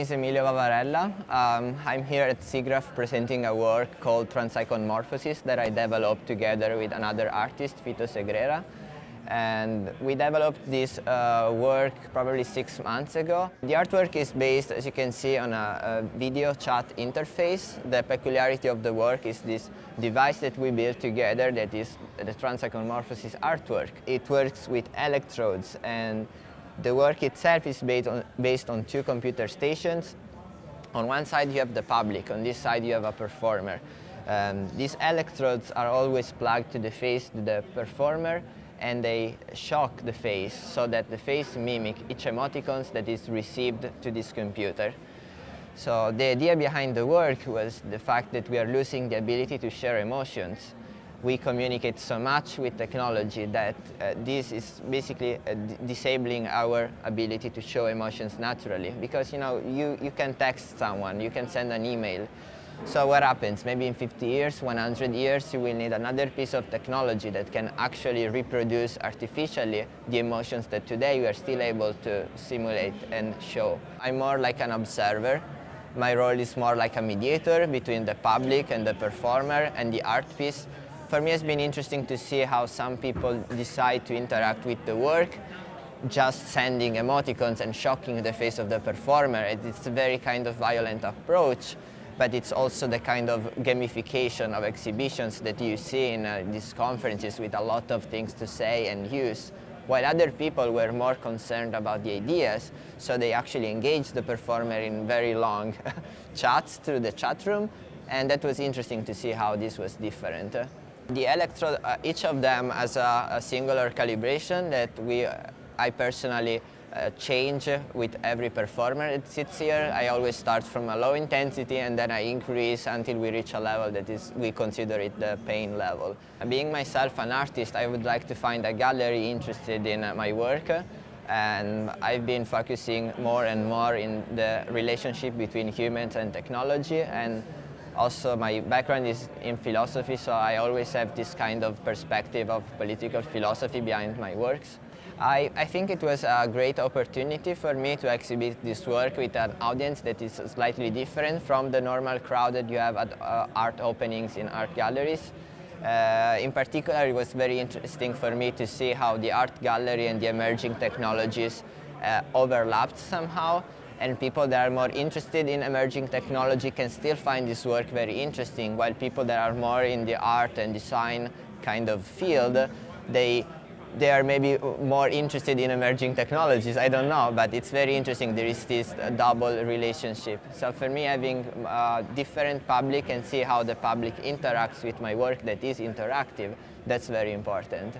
is Emilio Vavarella. I'm here at SIGGRAPH presenting a work called TRANSICONMORPHOSIS that I developed together with another artist, Fito Segrera. And we developed this work probably 6 months ago. The artwork is based, as you can see, on a video chat interface. The peculiarity of the work is this device that we built together that is the TRANSICONMORPHOSIS artwork. It works with electrodes, and the work itself is based on two computer stations. On one side you have the public, on this side you have a performer. These electrodes are always plugged to the face of the performer, and they shock the face so that the face mimic each emoticon that is received to this computer. So the idea behind the work was the fact that we are losing the ability to share emotions. We communicate so much with technology that this is basically disabling our ability to show emotions naturally. Because you can text someone, you can send an email. So what happens? Maybe in 50 years, 100 years, you will need another piece of technology that can actually reproduce artificially the emotions that today we are still able to simulate and show. I'm more like an observer. My role is more like a mediator between the public and the performer and the art piece. For me, it's been interesting to see how some people decide to interact with the work, just sending emoticons and shocking the face of the performer. It's a very kind of violent approach, but it's also the kind of gamification of exhibitions that you see in these conferences with a lot of things to say and use, while other people were more concerned about the ideas, so they actually engaged the performer in very long chats through the chat room, and that was interesting to see how this was different. The electrode, each of them has a singular calibration that I personally change with every performer that sits here. I always start from a low intensity and then I increase until we reach a level that we consider it the pain level. Being myself an artist, I would like to find a gallery interested in my work, and I've been focusing more and more in the relationship between humans and technology, and also my background is in philosophy, so I always have this kind of perspective of political philosophy behind my works. I think it was a great opportunity for me to exhibit this work with an audience that is slightly different from the normal crowd that you have at art openings in art galleries. In particular, it was very interesting for me to see how the art gallery and the emerging technologies overlapped somehow, and people that are more interested in emerging technology can still find this work very interesting, while people that are more in the art and design kind of field, they are maybe more interested in emerging technologies. I don't know, but it's very interesting. There is this double relationship. So for me, having a different public and see how the public interacts with my work that is interactive, that's very important.